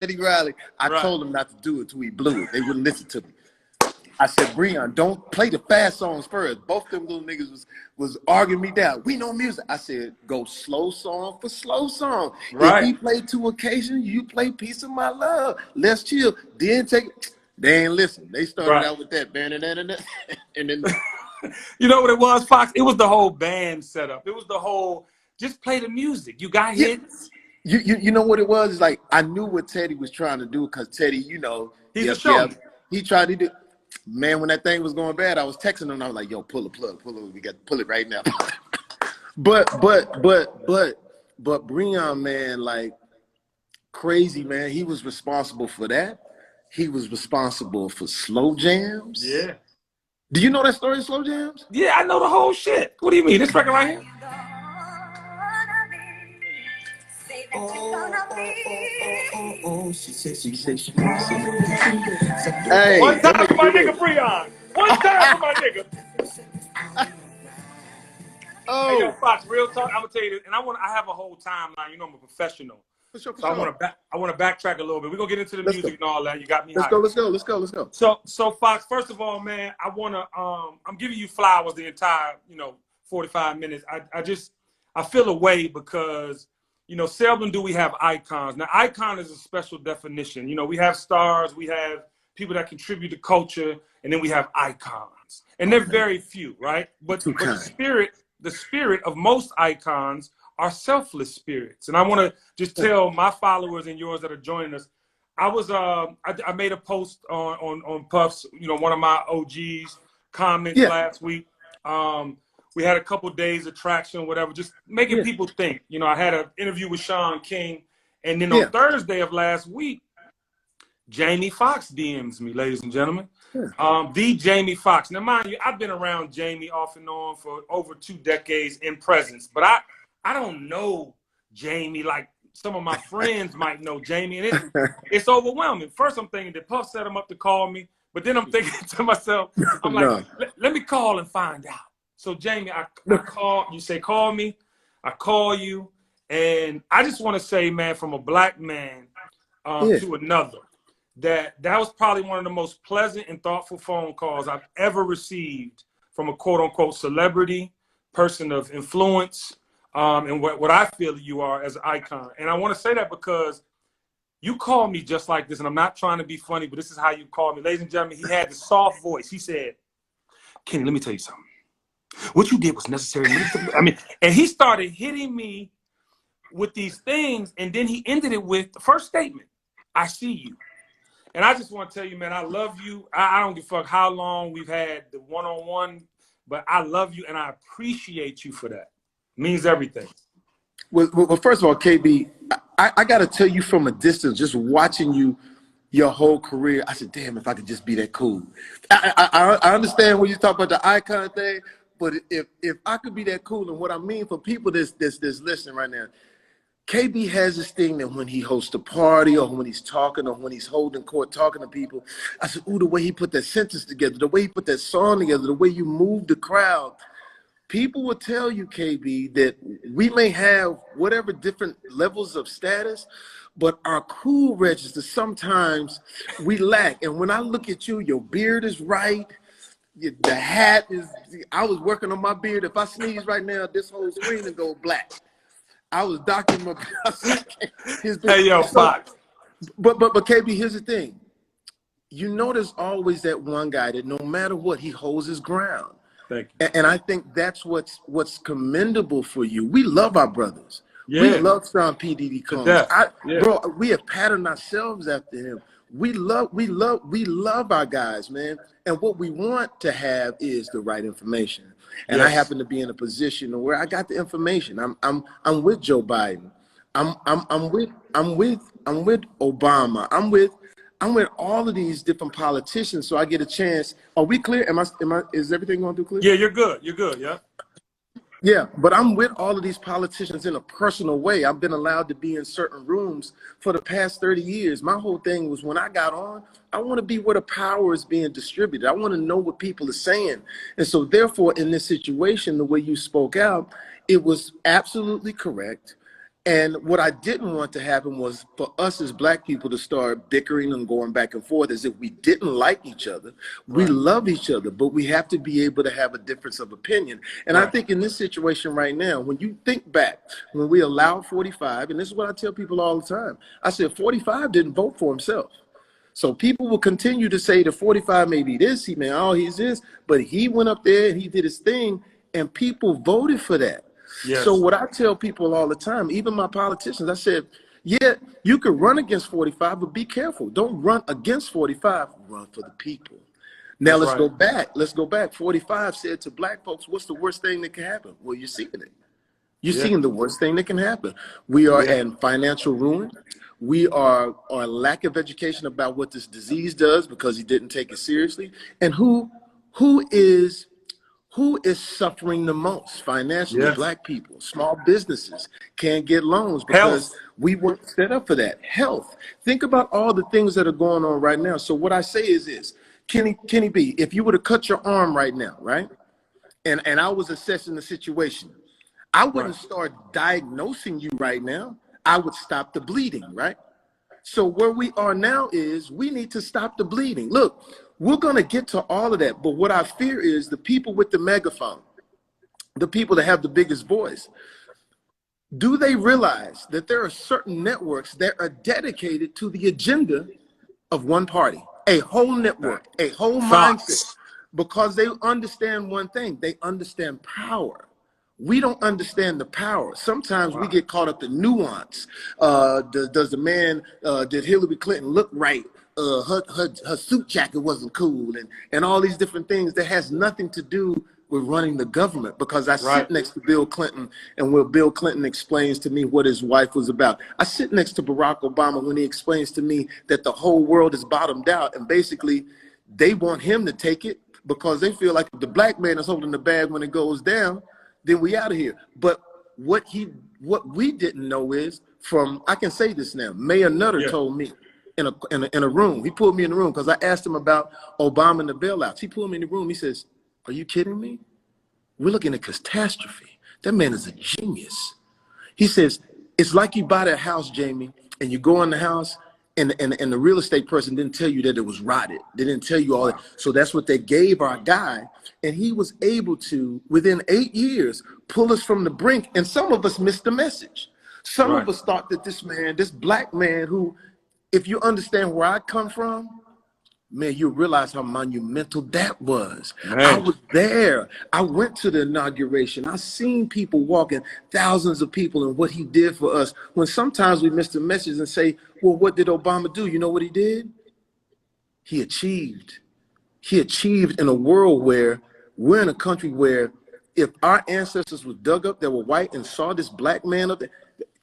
Teddy Riley. I told him not to do it till he blew it. They wouldn't listen to me. I said, Brianna, don't play the fast songs first. Both them little niggas was arguing me down. We know music. I said, go slow song for slow song. If he played two occasions, you play Piece of My Love. Let's chill. Then take it. They ain't listen. They started out with that. And then you know what it was, Fox? It was the whole band setup. It was the whole, just play the music. You got hits. You know what it was? It's like I knew what Teddy was trying to do because Teddy, you know, he's a showman. He tried to do. Man, when that thing was going bad, I was texting him. I was like, "Yo, pull the plug, pull it. We got to pull it right now." but Brianna, man, like crazy, man. He was responsible for that. He was responsible for slow jams. Yeah. Do you know that story of slow jams? Yeah, I know the whole shit. What do you mean? This record right here? She said she. Hey, one time for my nigga Brianna. One time for my nigga. Hey, yo, Fox, real talk. I'm gonna tell you this, and I have a whole timeline. You know, I'm a professional. So I want to backtrack a little bit. We're gonna get into the music and all that. You got me. Let's go. So Fox, first of all, man, I wanna I'm giving you flowers the entire 45 minutes. I feel a way because seldom do we have icons. Now, icon is a special definition. We have stars, we have people that contribute to culture, and then we have icons, and they're very few, right? But the spirit of most icons are selfless spirits. And I want to just tell my followers and yours that are joining us, I made a post on Puff's, one of my OGs comments last week. We had a couple days of traction, whatever, just making people think. I had an interview with Shaun King, and then on Thursday of last week, Jamie Foxx DMs me, ladies and gentlemen. The Jamie Foxx. Now, mind you, I've been around Jamie off and on for over 2 decades in presence, but I don't know Jamie like some of my friends might know Jamie, and it's overwhelming. First, I'm thinking that Puff set him up to call me, but then I'm thinking to myself, I'm like, let me call and find out. So, Jamie, I call, you say, call me, I call you, and I just want to say, man, from a black man to another, that was probably one of the most pleasant and thoughtful phone calls I've ever received from a quote-unquote celebrity, person of influence, and what I feel you are as an icon. And I want to say that because you call me just like this, and I'm not trying to be funny, but this is how you call me. Ladies and gentlemen, he had the soft voice. He said, Kenny, let me tell you something. What you did was necessary. And he started hitting me with these things, and then he ended it with the first statement, I see you. And I just want to tell you, man, I love you. I don't give a fuck how long we've had the one-on-one, but I love you, and I appreciate you for that. It means everything. Well, first of all, KB, I got to tell you from a distance, just watching you your whole career, I said, damn, if I could just be that cool. I understand when you talk about the icon thing, but if I could be that cool, and what I mean for people that's listening right now, KB has this thing that when he hosts a party or when he's talking or when he's holding court talking to people, I said, ooh, the way he put that sentence together, the way he put that song together, the way you move the crowd. People will tell you, KB, that we may have whatever different levels of status, but our cool register, sometimes we lack. And when I look at you, your beard is right. The hat is, I was working on my beard. If I sneeze right now, this whole screen will go black. I was doctoring my beard. Hey, yo, Fox. But KB, here's the thing. You know there's always that one guy that no matter what, he holds his ground. Thank you. And I think that's what's commendable for you. We love our brothers. Yeah. We love Sean P. Diddy Combs. Bro, we have patterned ourselves after him. We love our guys, man. And what we want to have is the right information. And I happen to be in a position where I got the information. I'm with Joe Biden. I'm with Obama. I'm with all of these different politicians, so I get a chance. Are we clear? Is everything going through clear? Yeah, you're good. You're good. Yeah. Yeah, but I'm with all of these politicians in a personal way. I've been allowed to be in certain rooms for the past 30 years. My whole thing was when I got on, I want to be where the power is being distributed. I want to know what people are saying. And so therefore, in this situation, the way you spoke out, it was absolutely correct. And what I didn't want to happen was for us as black people to start bickering and going back and forth as if we didn't like each other. We Right. love each other, but we have to be able to have a difference of opinion. And I Right. think in this situation right now, when you think back, when we allowed 45, and this is what I tell people all the time, I said 45 didn't vote for himself. So people will continue to say that 45 may be this, he may, oh, he's this, but he went up there and he did his thing, and people voted for that. So Yes. what I tell people all the time, even my politicians, I said, yeah, you could run against 45, but be careful. Don't run against 45, run for the people. Now That's let's right. go back. Let's go back. 45 said to black folks, what's the worst thing that can happen? Well, you're seeing it. You're Yeah. seeing the worst thing that can happen. We are Yeah. in financial ruin. We are lack of education about what this disease does because he didn't take it seriously. And who is suffering the most financially? Yes. Black people, small businesses can't get loans because Health. we weren't set up for that. Health. Think about all the things that are going on right now. So what I say is this, Kenny B, if you were to cut your arm right now, right? And I was assessing the situation, I wouldn't Right. start diagnosing you right now. I would stop the bleeding, right? So where we are now is we need to stop the bleeding. Look, we're going to get to all of that. But what I fear is the people with the megaphone, the people that have the biggest voice. Do they realize that there are certain networks that are dedicated to the agenda of one party, a whole network, a whole mindset, Fox. because they understand one thing. They understand power. We don't understand the power. Sometimes we Wow. get caught up in nuance. Does the man, did Hillary Clinton look right? Her suit jacket wasn't cool, and all these different things that has nothing to do with running the government. Because I Right. sit next to Bill Clinton, and where Bill Clinton explains to me what his wife was about. I sit next to Barack Obama when he explains to me that the whole world is bottomed out, and basically they want him to take it because they feel like if the black man is holding the bag when it goes down, then we out of here. But what we didn't know is, from, I can say this now, Mayor Nutter Yeah. told me in a room, he pulled me in the room because I asked him about Obama and the bailouts. He pulled me in the room. He says, are you kidding me? We're looking at catastrophe. That man is a genius. He says, it's like you buy that house, Jamie, and you go in the house, and the real estate person didn't tell you that it was rotted. They didn't tell you all that. So that's what they gave our guy. And he was able to, within 8 years, pull us from the brink. And some of us missed the message. Some Right. of us thought that this man, this black man who, if you understand where I come from, man, you realize how monumental that was. I Man. was there. I went to the inauguration. I seen people walking, thousands of people, and what he did for us. When sometimes we miss the message and say, well, what did Obama do? You know what he did? He achieved. He achieved in a world where we're in a country where if our ancestors were dug up that were white and saw this black man up there,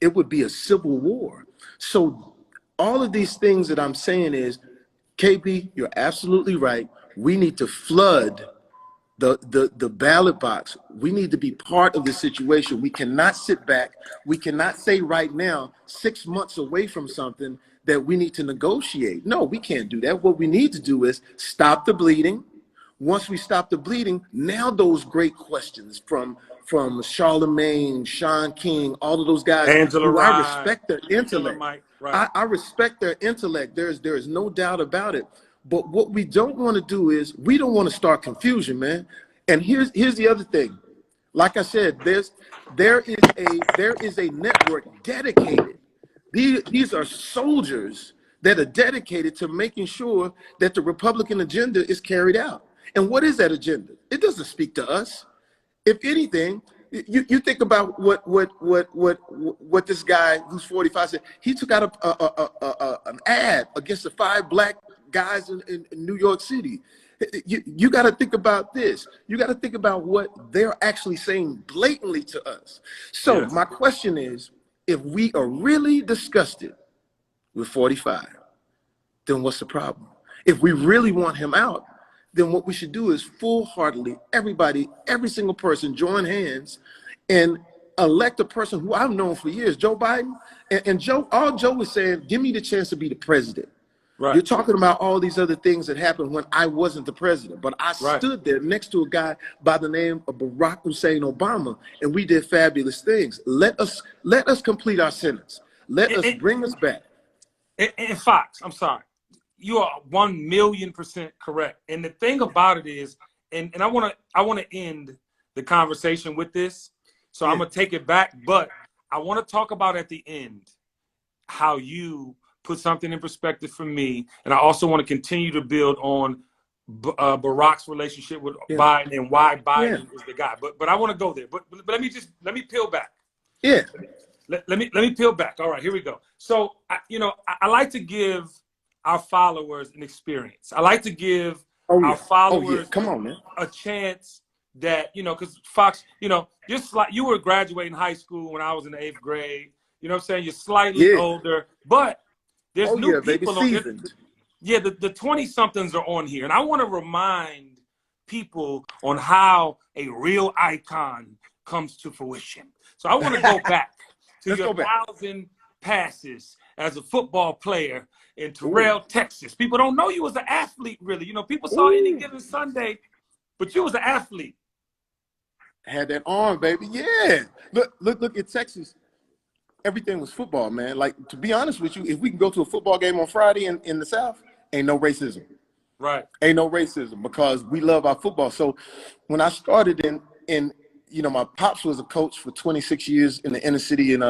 it would be a civil war. So all of these things that I'm saying is, KB, you're absolutely right. We need to flood the ballot box. We need to be part of the situation. We cannot sit back. We cannot say right now, 6 months away from something, that we need to negotiate. No, we can't do that. What we need to do is stop the bleeding. Once we stop the bleeding, now those great questions from Charlemagne, Shaun King, all of those guys Angela who I Rye. respect their Killer intellect. Mike. Right. I respect their intellect. There is no doubt about it. But what we don't want to do is we don't want to start confusion, man. And here's the other thing. Like I said, there is a network dedicated. These are soldiers that are dedicated to making sure that the Republican agenda is carried out. And what is that agenda? It doesn't speak to us. If anything, you think about what this guy who's 45 said. He took out an ad against the 5 black guys in New York City. You got to think about this. You got to think about what they're actually saying blatantly to us. So Yes. my question is, if we are really disgusted with 45, then what's the problem? If we really want him out, then what we should do is full-heartedly, everybody, every single person, join hands and elect a person who I've known for years, Joe Biden. And Joe, all Joe was saying, give me the chance to be the president. Right. You're talking about all these other things that happened when I wasn't the president, but I Right. stood there next to a guy by the name of Barack Hussein Obama, and we did fabulous things. Let us complete our sentence. Let us bring us back. And Fox, I'm sorry, you are 1,000,000% correct. And the thing about it is, and I want to end the conversation with this, so I'm gonna take it back, but I want to talk about at the end how you put something in perspective for me, and I also want to continue to build on Barack's relationship with Biden and why Biden is the guy. But I want to go there. But let me peel back. Yeah. Let me peel back. All right, here we go. So I like to give our followers an experience. I like to give our followers Come on, man. a chance that, because Fox, just like you were graduating high school when I was in the 8th grade. You know what I'm saying? You're slightly older, but there's new people on here. Yeah, the 20-somethings are on here. And I want to remind people on how a real icon comes to fruition. So I want to go back to your 1,000 passes as a football player in Terrell, Texas. People don't know you as an athlete, really. People saw Any Given Sunday, but you was an athlete. Had that arm, baby. Yeah. Look at Texas. Everything was football, man. Like, to be honest with you, if we can go to a football game on Friday in the South, ain't no racism. Right. Ain't no racism because we love our football. So when I started in my pops was a coach for 26 years in the inner city in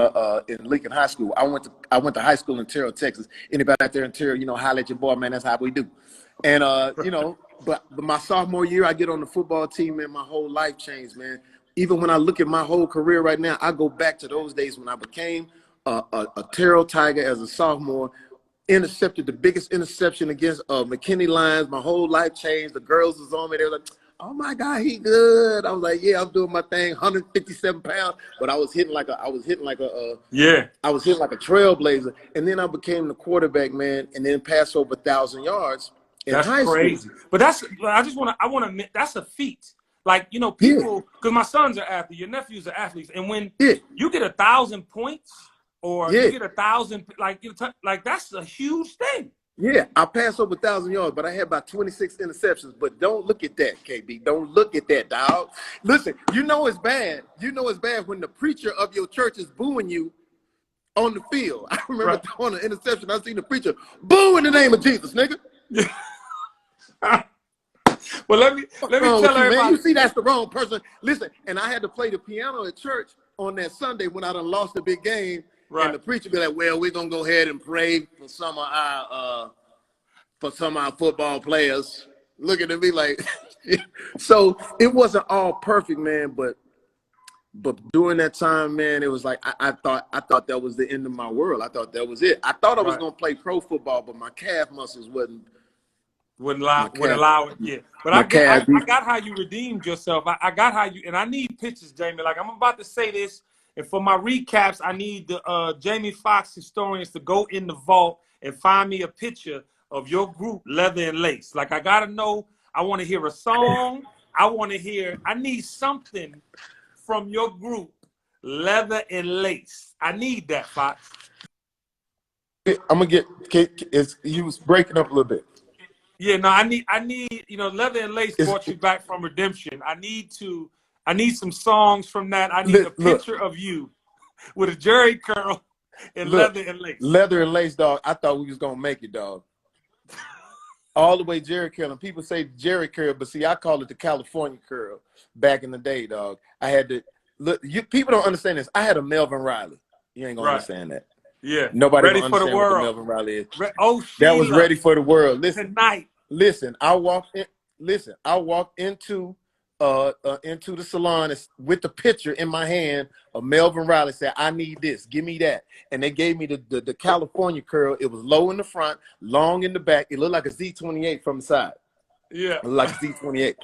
Lincoln High School. I went to high school in Terrell, Texas. Anybody out there in Terrell, holler at your boy, man. That's how we do. And but my sophomore year, I get on the football team, man. My whole life changed, man. Even when I look at my whole career right now, I go back to those days when I became a Terrell Tiger as a sophomore, intercepted the biggest interception against McKinney Lions. My whole life changed. The girls was on me. They were like, oh my God, he good. I was like, yeah, I'm doing my thing, 157 pounds, but I was hitting like a trailblazer. And then I became the quarterback, man, and then passed over 1,000 yards in high crazy. school. But I want to admit, that's a feat. Like, people, because my sons are athletes, your nephews are athletes, and when you get 1,000 points or you get 1,000, like that's a huge thing. Yeah, I passed over 1,000 yards, but I had about 26 interceptions. But don't look at that, KB. Don't look at that, dog. Listen, it's bad. It's bad when the preacher of your church is booing you on the field. I remember throwing an interception. I seen the preacher boo in the name of Jesus, nigga. Well, let me tell everybody. Man, you see, that's the wrong person. Listen, and I had to play the piano at church on that Sunday when I done lost a big game. Right. And the preacher be like, well, we're going to go ahead and pray for some of our football players. Looking at me like, so it wasn't all perfect, man. But during that time, man, it was like, I thought that was the end of my world. I thought that was it. I thought I was going to play pro football, but my calf muscles wouldn't allow it. Yeah. But I got how you redeemed yourself. I got how you, and I need pictures, Jamie. Like, I'm about to say this. And for my recaps, I need the Jamie Foxx historians to go in the vault and find me a picture of your group, Leather and Lace. Like, I got to know. I want to hear a song. I need something from your group, Leather and Lace. I need that, Fox. I'm going to you was breaking up a little bit. Yeah, no, I need, Leather and Lace brought you back from redemption. I need some songs from that. I need a picture of you with a jerry curl and Leather and Lace. Leather and Lace, dog. I thought we was going to make it, dog. All the way jerry curl. And people say jerry curl, but see, I call it the California curl back in the day, dog. I had to look. People don't understand this. I had a Melvin Riley. You ain't going to understand that. Yeah. Nobody Ready gonna for the understand world. what the Melvin Riley is. That was Ready for the World. Tonight. Listen, I walked into the salon with the picture in my hand of Melvin Riley. Said, I need this, give me that. And they gave me the California curl. It was low in the front, long in the back. It looked like a Z28 from the side. Yeah. It looked like a Z28.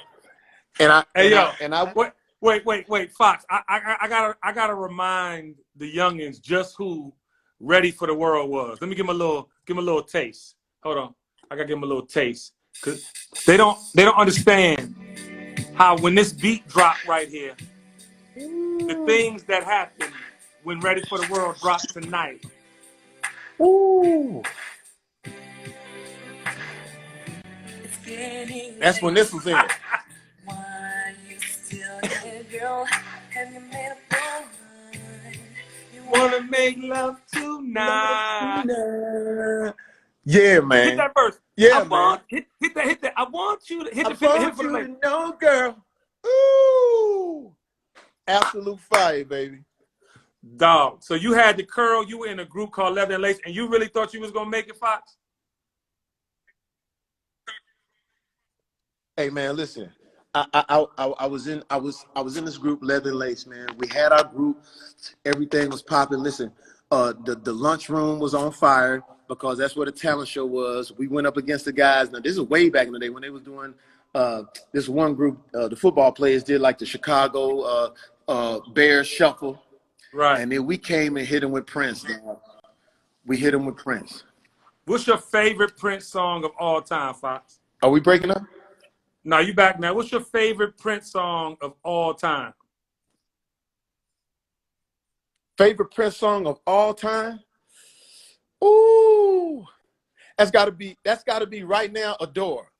Wait, Fox. I gotta remind the youngins just who Ready for the World was. Let me give him a little taste. Hold on. I gotta give him a little taste. Cause they don't understand how when this beat dropped right here, the things that happen when Ready for the World drops tonight. Ooh. That's when this was in. Why you still here, girl? Have you made up your mind? You Wanna make love tonight. Yeah, Hit man. that verse. Yeah, I man. want hit that. I want you to hit I the hit want for the you lady. to know, girl. Ooh. Absolute fire, baby. Dog. So you had the curl. You were in a group called Leather and Lace, and you really thought you was gonna make it, Fox? Hey, man, listen. I was in this group, Leather and Lace, man. We had our group. Everything was popping. Listen, the lunchroom was on fire because that's where the talent show was. We went up against the guys. Now, this is way back in the day when they was doing this one group. The football players did like the Chicago Bears shuffle. Right. And then we came and hit him with Prince. Dog. We hit him with Prince. What's your favorite Prince song of all time, Fox? Are we breaking up? No, you back now. What's your favorite Prince song of all time? Favorite Prince song of all time? Ooh, that's gotta be right now, Adore.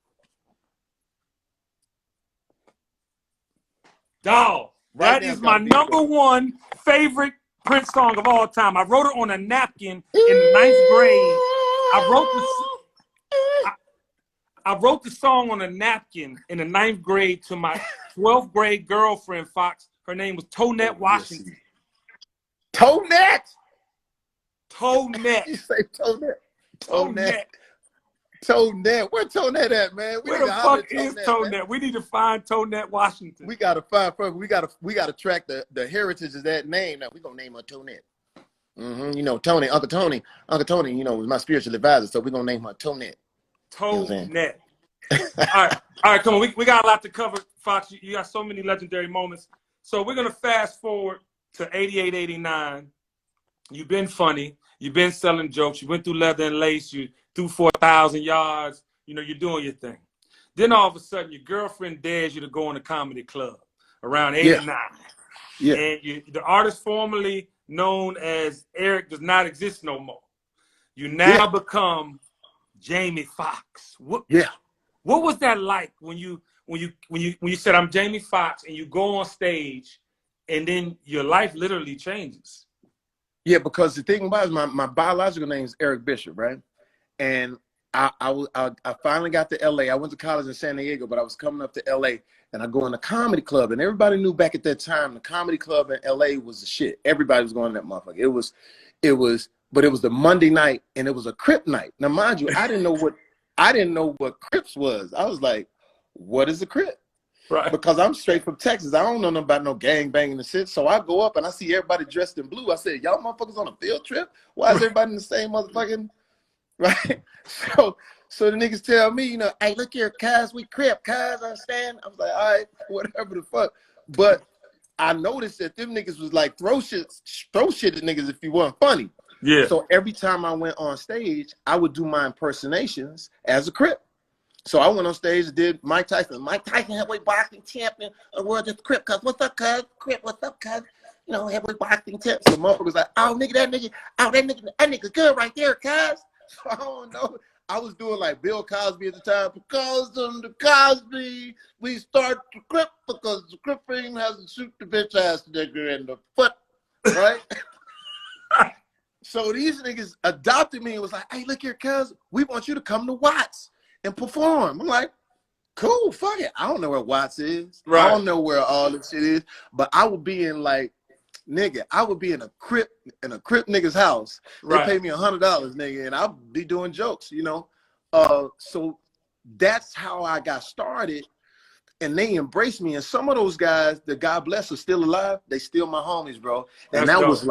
Dog, Right that now, is it's my gotta be number Adore. one favorite Prince song of all time. I wrote it on a napkin in the 9th grade. I wrote the song on a napkin in the 9th grade to my 12th grade girlfriend, Fox. Her name was Tonette Washington. Tonette? Tonette. You say Tonette? Tonette. Tonette. Where Tonette at, man? Where the fuck is Tonette? We need to find Tonette Washington. We gotta find her. We gotta track the heritage of that name. Now we're gonna name her Tonette. You know, Uncle Tony, you know, was my spiritual advisor, so we're gonna name her Tonette. Tonette. All right, come on. We got a lot to cover, Fox. You got so many legendary moments. So we're gonna fast forward to 88, 89. You've been funny. You've been selling jokes. You went through Leather and Lace. You threw 4,000 yards. You know, you're doing your thing. Then all of a sudden, your girlfriend dares you to go in a comedy club around 89. Yeah. And the artist formerly known as Eric does not exist no more. You now become Jamie Foxx. What was that like when you said I'm Jamie Foxx and you go on stage and then your life literally changes? Yeah, because the thing about it is my biological name is Eric Bishop, right? And I finally got to LA. I went to college in San Diego, but I was coming up to LA and I go in a comedy club, and everybody knew back at that time the comedy club in LA was the shit. Everybody was going to that motherfucker. But it was the Monday night and it was a Crip night. Now mind you, I didn't know what Crips was. I was like, what is a Crip? Right. Because I'm straight from Texas. I don't know nothing about no gang banging and shit. So I go up and I see everybody dressed in blue. I said, y'all motherfuckers on a field trip? Why is everybody in the same motherfucking, right? So the niggas tell me, you know, hey, look here, cuz, we Crip, cuz, understand? I was like, all right, whatever the fuck. But I noticed that them niggas was like, throw shit at niggas if you weren't funny. Yeah. So every time I went on stage, I would do my impersonations as a Crip. So I went on stage and did Mike Tyson. Mike Tyson, heavyweight boxing champion of the world, just Crip, cuz. What's up, cuz? Crip, what's up, cuz? You know, heavyweight boxing champ. So motherfuckers like, oh, nigga, that nigga good right there, cuz. So I don't know. I was doing like Bill Cosby at the time. Because of the Cosby, we start to Crip because the Crip team has to shoot the bitch ass nigga in the foot, right? So these niggas adopted me and was like, hey, look here, cuz, we want you to come to Watts and perform. I'm like, cool, fuck it. I don't know where Watts is. Right. I don't know where all this shit is. But I would be in like, nigga, I would be in a Crip nigga's house. They pay me $100, nigga, and I'll be doing jokes, you know. So that's how I got started. And they embraced me. And some of those guys, the God bless, are still alive. They still my homies, bro. And that was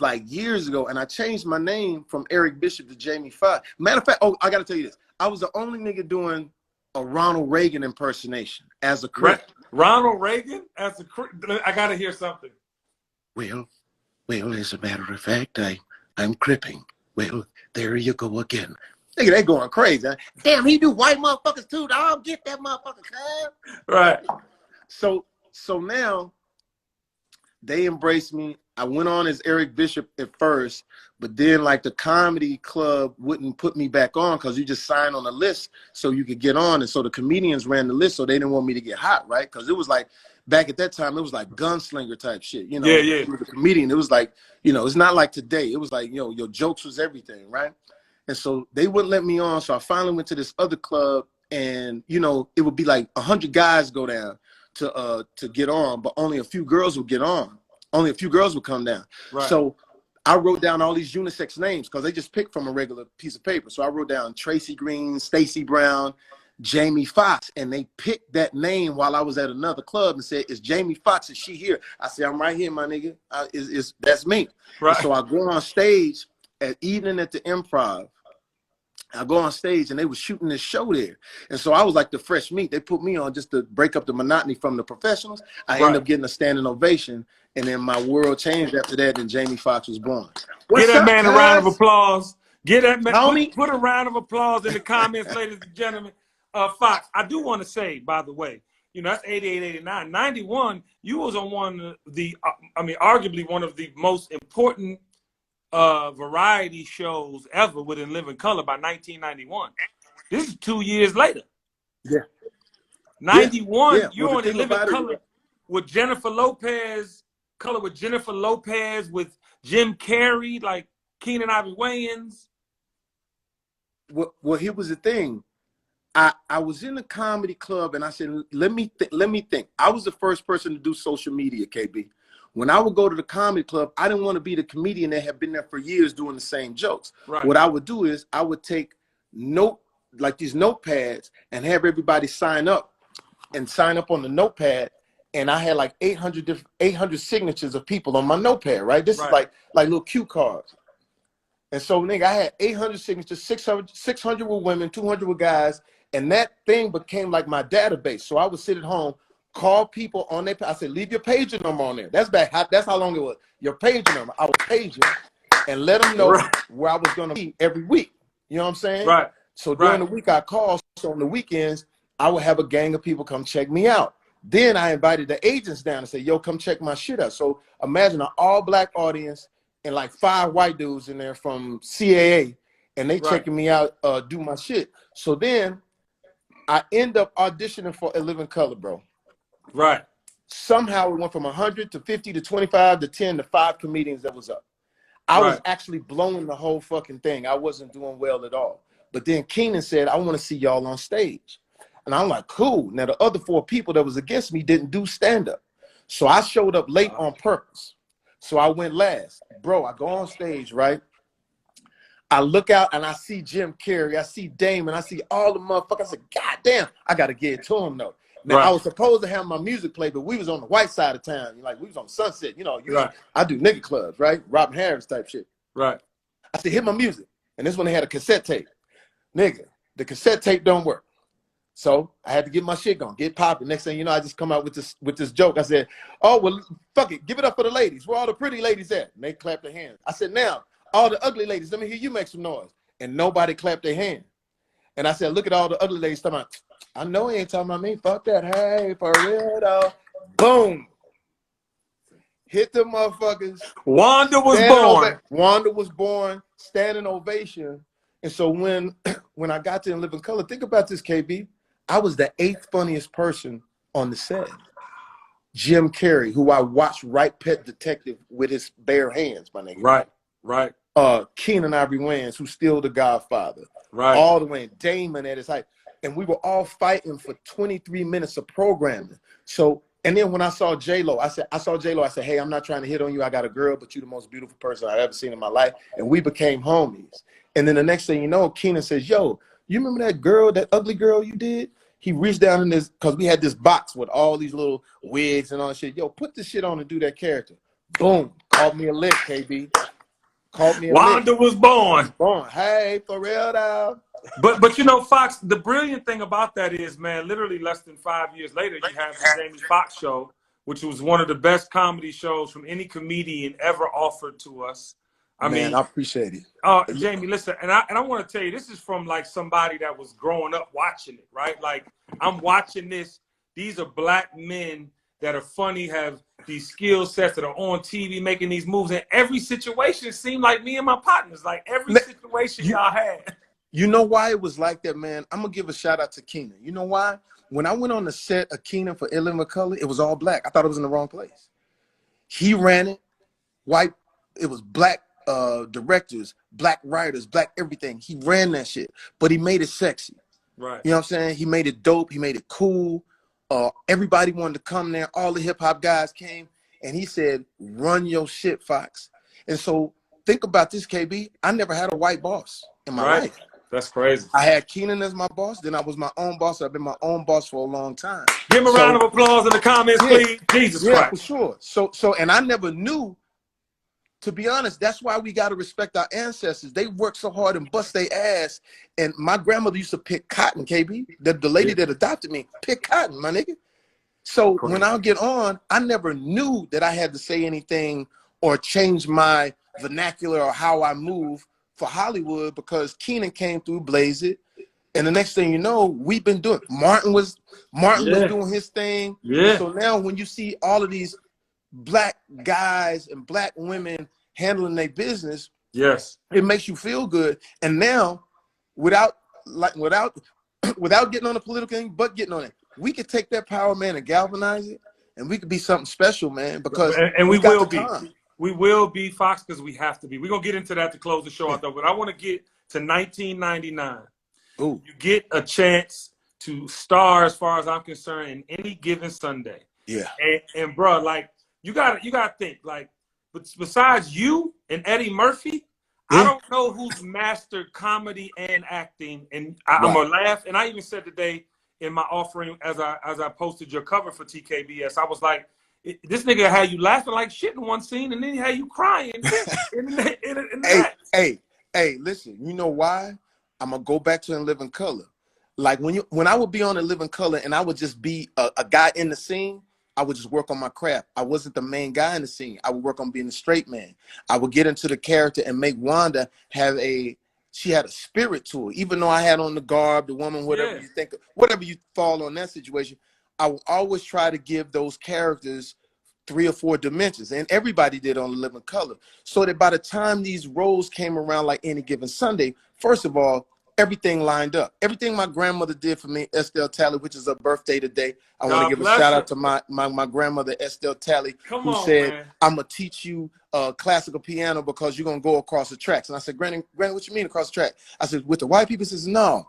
like years ago. And I changed my name from Eric Bishop to Jamie Foxx. Matter of fact, I got to tell you this. I was the only nigga doing a Ronald Reagan impersonation as a Crip. Ronald Reagan as a Crip? I got to hear something. Well, as a matter of fact, I'm cripping. Well, there you go again. Nigga, they going crazy. Huh? Damn, he do white motherfuckers too, dog. Get that motherfucker, cuz. Right. So now they embrace me. I went on as Eric Bishop at first, but then like the comedy club wouldn't put me back on because you just signed on a list so you could get on. And so the comedians ran the list, so they didn't want me to get hot, right? Because it was like, back at that time, it was like gunslinger type shit. You know, Yeah, yeah. you were the comedian. It was like, you know, it's not like today. It was like, you know, your jokes was everything, right? And so they wouldn't let me on. So I finally went to this other club, and, you know, it would be like 100 guys go down to get on, but only a few girls would get on. Only a few girls would come down. Right. So I wrote down all these unisex names because they just picked from a regular piece of paper. So I wrote down Tracy Green, Stacey Brown, Jamie Foxx, and they picked that name while I was at another club and said, "Is Jamie Foxx? Is she here?" I said, "I'm right here, my nigga. That's me." Right. And so I go on stage at Evening at the Improv. I go on stage and they were shooting this show there. And so I was like the fresh meat. They put me on just to break up the monotony from the professionals. I ended up getting a standing ovation. And then my world changed after that, and Jamie Foxx was born. Give that man a round of guys? applause. Give that man, Homie. put a round of applause in the comments, ladies and gentlemen. Fox, I do want to say, by the way, you know, that's 88, 89. 91, you was on one of the, arguably one of the most important variety shows ever within Living Color by 1991. This is 2 years later. Yeah. 91, yeah. you're Well, on the Living Color with Jennifer Lopez, with Jim Carrey, like Keenan Ivory Wayans. Well, here was the thing. I was in the comedy club and I said, let me think. I was the first person to do social media, KB. When I would go to the comedy club, I didn't want to be the comedian that had been there for years doing the same jokes. Right. What I would do is I would take these notepads and have everybody sign up on the notepad. And I had like 800 signatures of people on my notepad, right? This is like little cue cards. And so, nigga, I had 800 signatures, 600 were women, 200 were guys. And that thing became like my database. So I would sit at home, call people on their, I said, leave your pager number on there. That's how long it was. Your pager number. I would page it and let them know where I was going to be every week. You know what I'm saying? Right. So during the week I called. So on the weekends, I would have a gang of people come check me out. Then I invited the agents down and said, yo, come check my shit out. So imagine an all black audience and like 5 white dudes in there from CAA, and they checking me out, do my shit. So then I end up auditioning for A Living Color, bro. Right. Somehow it went from 100 to 50 to 25 to 10 to 5 comedians that was up. I was actually blowing the whole fucking thing. I wasn't doing well at all. But then Keenan said, I want to see y'all on stage. And I'm like, cool. Now the other 4 people that was against me didn't do stand-up. So I showed up late on purpose. So I went last. Bro, I go on stage, right? I look out and I see Jim Carrey, I see Damon, I see all the motherfuckers. I said, God damn, I gotta get it to him though. Now I was supposed to have my music play, but we was on the white side of town. Like we was on Sunset, you know. I do nigga clubs, right? Robin Harris type shit. Right. I said, hit my music. And this one they had a cassette tape. Nigga, the cassette tape don't work. So I had to get my shit going, get popping. Next thing you know, I just come out with this joke. I said, oh, well, fuck it. Give it up for the ladies. Where all the pretty ladies at? And they clapped their hands. I said, now, all the ugly ladies, let me hear you make some noise. And nobody clapped their hand. And I said, look at all the ugly ladies talking about, I know he ain't talking about me. Fuck that. Hey, for real though. Boom. Hit the motherfuckers. Wanda was born. Wanda was born. Standing ovation. And so when I got to In Living Color, think about this, KB. I was the 8th funniest person on the set. Jim Carrey, who I watched write Pet Detective with his bare hands, my nigga. Right. Keenan Ivory Wayans, who's still the Godfather. Right. All the way. Damon at his height. And we were all fighting for 23 minutes of programming. So, and then when I saw J-Lo, I said, hey, I'm not trying to hit on you. I got a girl, but you're the most beautiful person I've ever seen in my life. And we became homies. And then the next thing you know, Keenan says, yo, you remember that girl, that ugly girl you did? He reached down in this, because we had this box with all these little wigs and all that shit. Yo, put this shit on and do that character. Boom. Called me a lick, KB. Called me a Wanda lick. was born. Hey, for real now. But you know, Fox, the brilliant thing about that is, man, literally less than 5 years later, you have the Jamie Foxx show, which was one of the best comedy shows from any comedian ever offered to us. I mean, I appreciate it. Jamie, listen, and I want to tell you, this is from like somebody that was growing up watching it, right? Like I'm watching this. These are black men that are funny, have these skill sets that are on TV making these moves. And every situation seemed like me and my partners. Like every situation y'all had. You know why it was like that, man? I'm gonna give a shout out to Keenan. You know why? When I went on the set of Keenan for In Living Color, it was all black. I thought it was in the wrong place. He ran it, white. It was black directors, black writers, black everything. He ran that shit, but he made it sexy. Right. You know what I'm saying? He made it dope. He made it cool. Everybody wanted to come there. All the hip hop guys came, and he said, "Run your shit, Fox." And so think about this, KB. I never had a white boss in my life. That's crazy. I had Keenan as my boss. Then I was my own boss. I've been my own boss for a long time. Give him a round of applause in the comments, please. Jesus Christ. For sure. So, and I never knew, to be honest, that's why we got to respect our ancestors. They worked so hard and bust their ass. And my grandmother used to pick cotton, KB. The lady that adopted me, pick cotton, my nigga. So when I get on, I never knew that I had to say anything or change my vernacular or how I move for Hollywood, because Keenan came through, Blaze It, and the next thing you know, we've been doing. Martin was doing his thing. Yeah. So now when you see all of these black guys and black women handling their business, yes, it makes you feel good. And now, without getting on the political thing, but getting on it, we could take that power, man, and galvanize it, and we could be something special, man. Because we will be. time. We will be, Fox, because we have to be. We're going to get into that to close the show out, though. But I want to get to 1999. Ooh. You get a chance to star, as far as I'm concerned, in Any Given Sunday. Yeah. And bro, like, you got to think, like, besides you and Eddie Murphy, I don't know who's mastered comedy and acting. And I'm going to laugh. And I even said today in my offering, as I posted your cover for TKBS, I was like, this nigga had you laughing like shit in one scene, and then he had you crying in the next. Hey, listen, you know why? I'm gonna go back to In Living Color. Like when I would be on In Living Color and I would just be a guy in the scene, I would just work on my craft. I wasn't the main guy in the scene. I would work on being the straight man. I would get into the character and make Wanda have she had a spirit to her. Even though I had on the garb, the woman, whatever you think, whatever you fall on that situation, I would always try to give those characters 3 or 4 dimensions, and everybody did on Living Color. So that by the time these roles came around, like Any Given Sunday, first of all, everything lined up. Everything my grandmother did for me, Estelle Talley, which is her birthday today. I want to give a shout out to my grandmother, Estelle Talley, who said, "I'm gonna teach you classical piano because you're gonna go across the tracks." And I said, Granny, what you mean across the track? I said, with the white people? She says, no,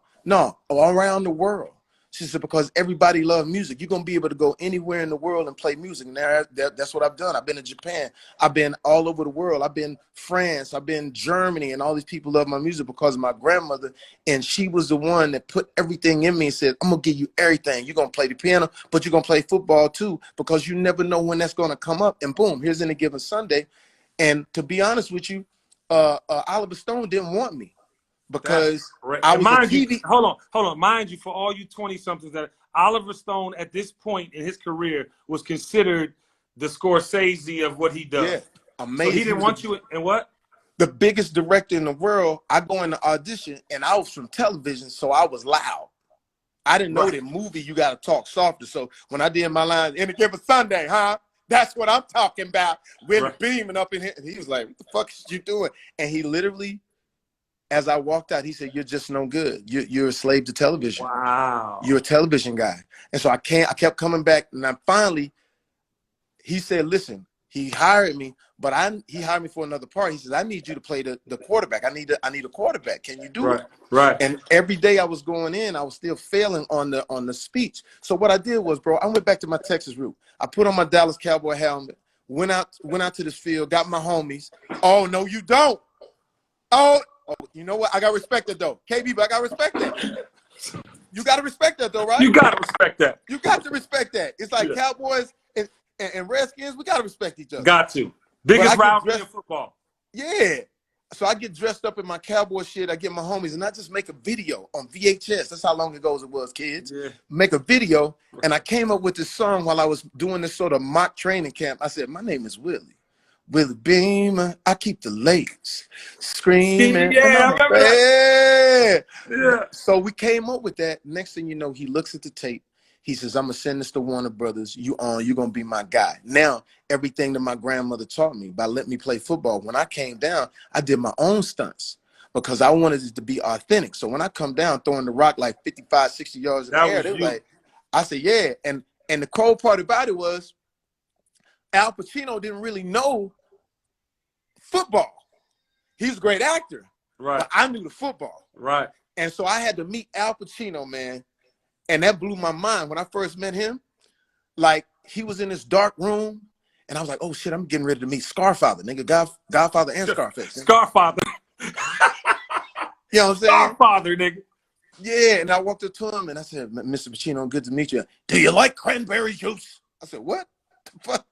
all around the world. She said, because everybody loves music. You're going to be able to go anywhere in the world and play music. And that's what I've done. I've been in Japan. I've been all over the world. I've been France. I've been Germany. And all these people love my music because of my grandmother. And she was the one that put everything in me and said, I'm going to give you everything. You're going to play the piano, but you're going to play football too, because you never know when that's going to come up. And boom, here's Any Given Sunday. And to be honest with you, Oliver Stone didn't want me. Because I was a TV. Hold on. Mind you, for all you 20-somethings, that Oliver Stone at this point in his career was considered the Scorsese of what he does. Yeah, amazing. So he didn't want you in what? The biggest director in the world. I go in the audition, and I was from television, so I was loud. I didn't know that movie you got to talk softer. So when I did my lines, Any Given Sunday, huh? That's what I'm talking about. We're beaming up in here. And he was like, what the fuck is you doing? And he literally, as I walked out, he said, you're just no good. You're a slave to television. Wow. You're a television guy. And so I kept coming back. And I finally, he said, listen, he hired me, but he hired me for another part. He says, I need you to play the quarterback. I need a quarterback. Can you do it? Right. And every day I was going in, I was still failing on the speech. So what I did was, bro, I went back to my Texas route. I put on my Dallas Cowboy helmet, went out to this field, got my homies. Oh, no, you don't. Oh, you know what? I got to respect that, though. KB, but I got to respect that. You got to respect that, though, right? You got to respect that. You got to respect that. It's like Cowboys and Redskins, we got to respect each other. Got to. Biggest rivalry in football. Yeah. So I get dressed up in my cowboy shit. I get my homies, and I just make a video on VHS. That's how long ago it was, kids. Yeah. Make a video, and I came up with this song while I was doing this sort of mock training camp. I said, my name is Willie. Willie Beamer, I keep the lakes screaming. Yeah, I remember that. Yeah. So we came up with that. Next thing you know, he looks at the tape. He says, I'm gonna send this to Warner Brothers. You're gonna be my guy. Now, everything that my grandmother taught me by letting me play football, when I came down, I did my own stunts because I wanted it to be authentic. So when I come down throwing the rock like 55, 60 yards in the That air, was they were you. like, I said, yeah. And the cold part about it was Al Pacino didn't really know football. He was a great actor, Right. but I knew the football. Right. And so I had to meet Al Pacino, man. And that blew my mind. When I first met him, like he was in this dark room, and I was like, oh shit, I'm getting ready to meet Scarfather, nigga, Godfather and Scarface. Scarfather. You know what I'm saying? Scarfather, nigga. Yeah, and I walked up to him and I said, Mr. Pacino, good to meet you. Do you like cranberry juice? I said, what the fuck?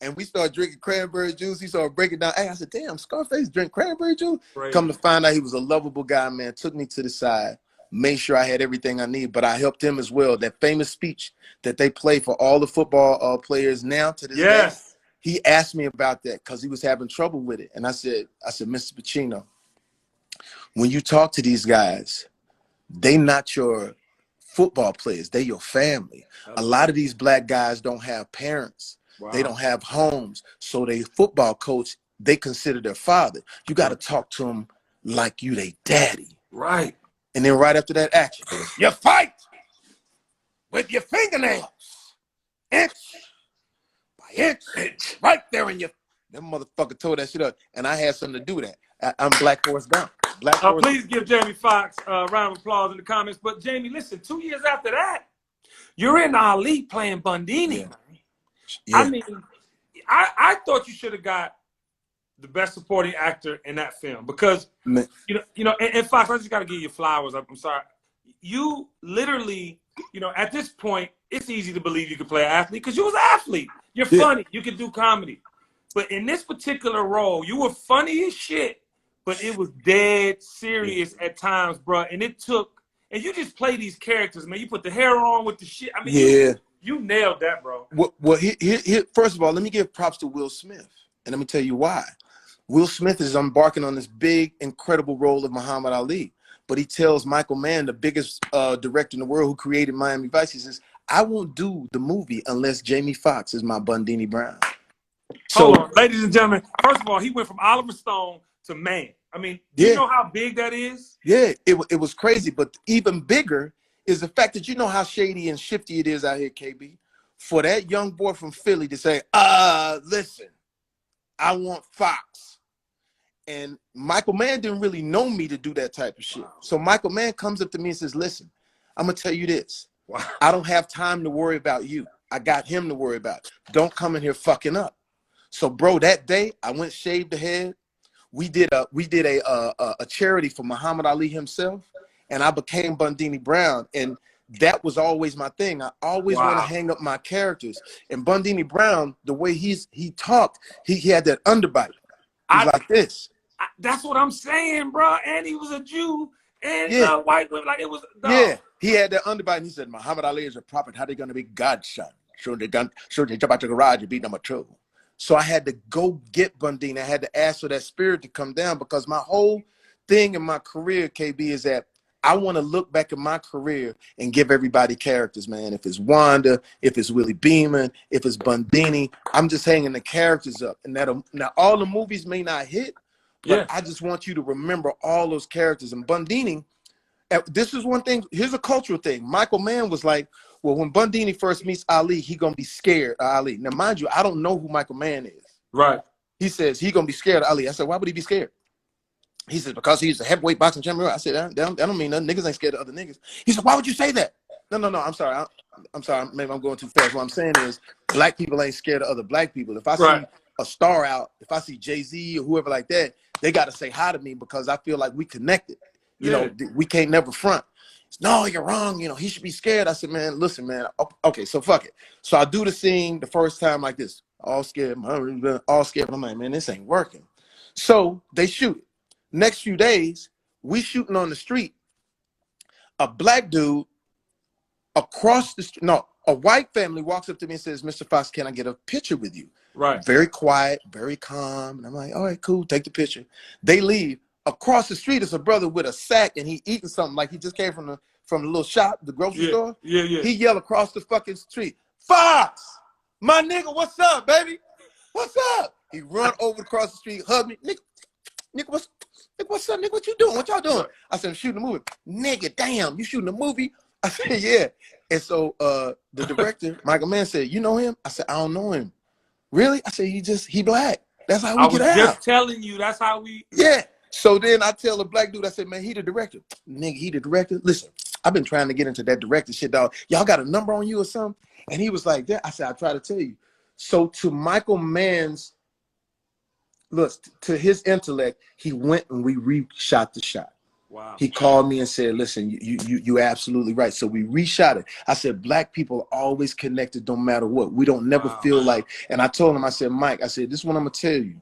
And we started drinking cranberry juice. He started breaking down. Hey, I said, damn, Scarface drink cranberry juice? Crazy. Come to find out he was a lovable guy, man. Took me to the side, made sure I had everything I need, but I helped him as well. That famous speech that they play for all the football players now to this day, he asked me about that because he was having trouble with it. And I said, Mr. Pacino, when you talk to these guys, they not your football players. They your family. A lot of these black guys don't have parents. Wow. They don't have homes. So they football coach, they consider their father. You got to talk to them like you they daddy. Right. And then right after that action, you fight with your fingernails. Inch by inch. Right there in your... That motherfucker tore that shit up. And I had something to do with that. I'm Black Forrest Gump. Please give Jamie Foxx a round of applause in the comments. But Jamie, listen, 2 years after that, you're in Ali playing Bundini. Yeah. Yeah. I mean, I thought you should have got the best supporting actor in that film because you know, and Fox, I just got to give you flowers. I'm sorry, you literally, you know, at this point, it's easy to believe you could play an athlete because you was an athlete. You're funny. You could do comedy, but in this particular role, you were funny as shit. But it was dead serious at times, bro. And it took, and you just play these characters, man. You put the hair on with the shit. I mean, you nailed that, bro. Well, first of all, let me give props to Will Smith. And let me tell you why. Will Smith is embarking on this big, incredible role of Muhammad Ali. But he tells Michael Mann, the biggest director in the world who created Miami Vice, he says, I won't do the movie unless Jamie Foxx is my Bundini Brown. So, hold on, ladies and gentlemen. First of all, he went from Oliver Stone to Man. I mean, do you know how big that is? Yeah, it was crazy. But even bigger is the fact that you know how shady and shifty it is out here, KB. For that young boy from Philly to say, listen, I want Fox. And Michael Mann didn't really know me to do that type of shit. So Michael Mann comes up to me and says, listen, I'm going to tell you this. Wow. I don't have time to worry about you. I got him to worry about. Don't come in here fucking up. So, bro, that day I went shaved the head. We did a charity for Muhammad Ali himself, and I became Bundini Brown, and that was always my thing. I always want to hang up my characters. And Bundini Brown, the way he talked, he had that underbite. He's like this. That's what I'm saying, bro. And he was a Jew and white women. Like it was. Yeah, he had that underbite. And he said, "Muhammad Ali is a prophet. How they gonna be God's son? Sure they jump out the garage and beat number 2." So I had to go get Bundini. I had to ask for that spirit to come down because my whole thing in my career, KB, is that I want to look back at my career and give everybody characters, man. If it's Wanda, if it's Willie Beeman, if it's Bundini, I'm just hanging the characters up. And now all the movies may not hit, but I just want you to remember all those characters. And Bundini, this is one thing. Here's a cultural thing. Michael Mann was like, well, when Bundini first meets Ali, he gonna be scared of Ali. Now, mind you, I don't know who Michael Mann is. Right. He says he gonna be scared of Ali. I said, why would he be scared? He says, because he's a heavyweight boxing champion. I said, that don't mean nothing. Niggas ain't scared of other niggas. He said, why would you say that? No, I'm sorry. I'm sorry. Maybe I'm going too fast. What I'm saying is black people ain't scared of other black people. If I see a star out, if I see Jay-Z or whoever like that, they got to say hi to me because I feel like we connected. You know, we can't never front. No, you're wrong. You know, he should be scared. I said, man, listen, man. Okay, so fuck it. So I do the scene the first time like this. All scared. All scared. I'm like, man, this ain't working. So they shoot it. Next few days, we shooting on the street. A black dude across the street, no, a white family walks up to me and says, Mr. Fox, can I get a picture with you? Right. Very quiet, very calm. And I'm like, all right, cool, take the picture. They leave. Across the street is a brother with a sack, and he eating something like he just came from the little shop, the grocery store. Yeah. He yelled across the fucking street, "Fox, my nigga, what's up, baby? What's up?" He run over across the street, hug me, nigga, what's up, nigga? What you doing? What y'all doing? I said, "I'm shooting a movie." "Nigga, damn, you shooting a movie?" I said, "Yeah." And so the director, Michael Mann, said, "You know him?" I said, "I don't know him." "Really?" I said, he black. That's how we get out. I was just telling you, that's how we. Yeah. So then I tell the black dude, I said, "Man, he the director." "Nigga, he the director? Listen, I've been trying to get into that director shit, dog. Y'all got a number on you or something?" And he was like, "Yeah." I said, "I try to tell you." So to Michael Mann's, look, to his intellect, he went and we reshot the shot. Wow. He called me and said, "Listen, you absolutely right." So we reshot it. I said, "Black people are always connected no matter what. We don't never feel like," and I told him, I said, "Mike, I said, this is what I'm gonna tell you.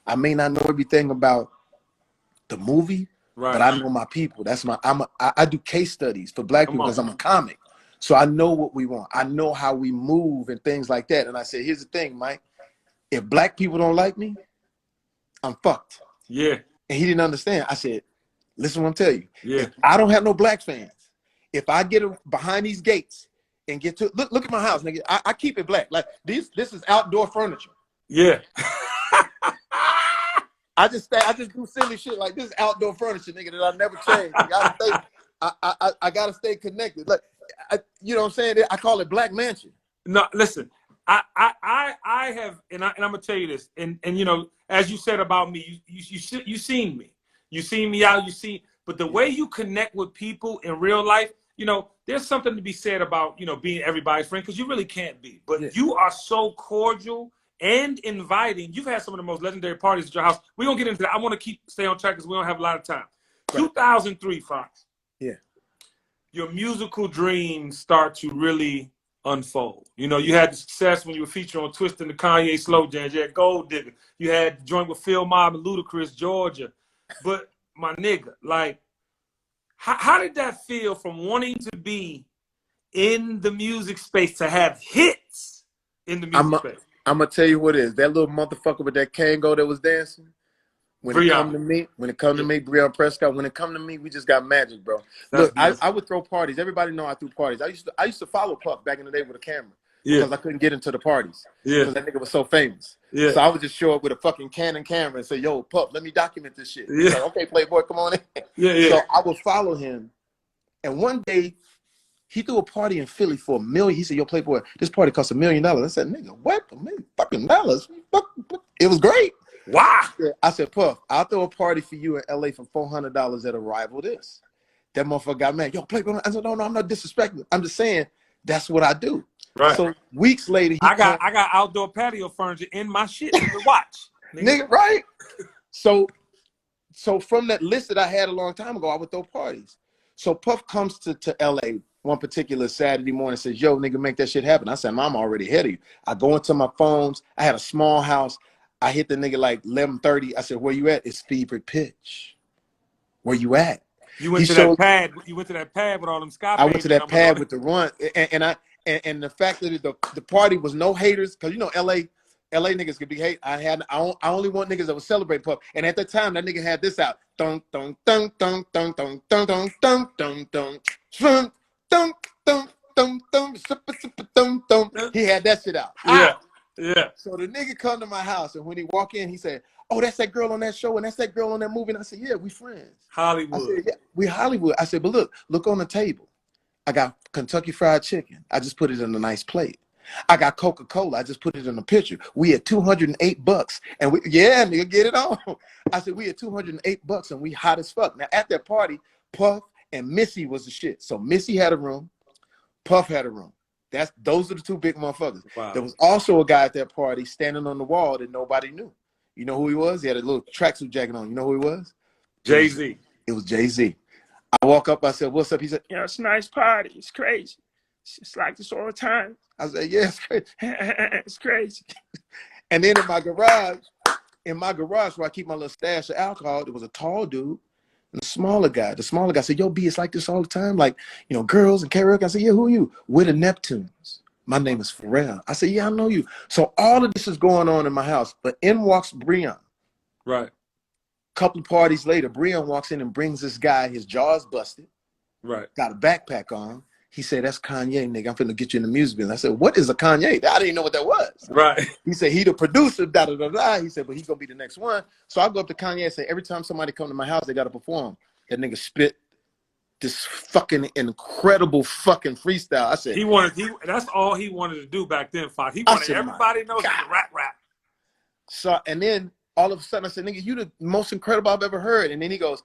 I may not know everything about the movie, but I know my people. That's I do case studies for black people because I'm a comic. So I know what we want. I know how we move and things like that." And I said, "Here's the thing, Mike. If black people don't like me, I'm fucked." Yeah. And he didn't understand. I said, "Listen what I'm telling you. Yeah. If I don't have no black fans, if I get behind these gates and get to look at my house, nigga. I keep it black. Like this is outdoor furniture. Yeah. I just do silly shit like this is outdoor furniture, nigga, that I never change. I gotta stay connected. Like you know what I'm saying? I call it Black Mansion. No, listen. I have, and I'm gonna tell you this, and you know, as you said about me, you seen me. You seen me out, but the way you connect with people in real life, you know, there's something to be said about, you know, being everybody's friend, because you really can't be. But you are so cordial and inviting. You've had some of the most legendary parties at your house. We're gonna get into that. I want to stay on track because we don't have a lot of time. Right. 2003, Fox. Yeah. Your musical dreams start to really unfold. You know, you had the success when you were featured on Twist and the Kanye Slow Jams. You had Gold Digger. You had the joint with Phil Mobb and Ludacris, Georgia. But my nigga, like, how did that feel from wanting to be in the music space to have hits in the music space? I'm gonna tell you what it is. That little motherfucker with that Kango that was dancing. When it come to me, Brianna Prescott, when it come to me, we just got magic, bro. Look, I would throw parties. Everybody know I threw parties. I used to follow Puff back in the day with a camera because I couldn't get into the parties because that nigga was so famous. Yeah. So I would just show up with a fucking Canon camera and say, "Yo, Puff, let me document this shit." He's like, "Okay, Playboy, come on in." So I would follow him, and one day he threw a party in Philly for $1 million. He said, "Yo, Playboy, this party cost $1 million." I said, "Nigga, what? $1 million fucking dollars?" It was great. Wow. I said, "Puff, I'll throw a party for you in LA for $400 at a rival this." That motherfucker got mad. "Yo, Playboy." I said, No, I'm not disrespecting. I'm just saying that's what I do. Right. So weeks later, I got outdoor patio furniture in my shit to watch. Nigga, right? So from that list that I had a long time ago, I would throw parties. So Puff comes to LA one particular Saturday morning and says, "Yo, nigga, make that shit happen." I said, "I'm already ahead of you." I go into my phones. I had a small house. I hit the nigga like 11:30. I said, "Where you at?" "It's fever pitch." "Where you at?" You went to that pad. You went to that pad with all them sky. I went to that pad with the run, and the fact that the party was no haters, because you know LA niggas could be hate. I only want niggas that would celebrate Puff. And at that time, that nigga had this out. Dun dun dun dun dun dun dun dun dun dun dun dun dun dun dun dun. He had that shit out. Yeah. Yeah. So the nigga come to my house, and when he walk in, he said, "Oh, that's that girl on that show, and that's that girl on that movie." And I said, "Yeah, we friends." Hollywood. I said, "Yeah, we Hollywood." I said, "But look on the table. I got Kentucky Fried Chicken. I just put it in a nice plate. I got Coca-Cola. I just put it in a picture. We had $208, and nigga, get it on." I said, "We had $208, and we hot as fuck." Now at that party, Puff and Missy was the shit. So Missy had a room, Puff had a room. Those are the two big motherfuckers. Wow. There was also a guy at that party standing on the wall that nobody knew. You know who he was? He had a little tracksuit jacket on. You know who he was? Jay-Z. It was Jay-Z. I walk up, I said, "What's up?" He said, "You know, it's a nice party. It's crazy. It's like this all the time." I said, "Yeah, it's crazy." It's crazy. And then in my garage where I keep my little stash of alcohol, there was a tall dude and a smaller guy. The smaller guy said, "Yo, B, it's like this all the time. Like, you know, girls and karaoke." I said, "Yeah, who are you?" "We're the Neptunes. My name is Pharrell." I said, "Yeah, I know you." So all of this is going on in my house, but in walks Brianna. Right. couple of parties later, Brian walks in and brings this guy, his jaw's busted, Right. got a backpack on. He said, that's Kanye, nigga. I'm finna get you in the music business. I said, what is a Kanye? I didn't know what that was. Right. He said, he the producer, da da da da. He said, but he's gonna be the next one. So I go up to Kanye and say, every time somebody come to my house, they gotta perform. That nigga spit this fucking incredible fucking freestyle. I said, that's all he wanted to do back then, Fox. He I wanted said, everybody knows he God. can rap. So, and then all of a sudden I said, nigga, you the most incredible I've ever heard. And then he goes,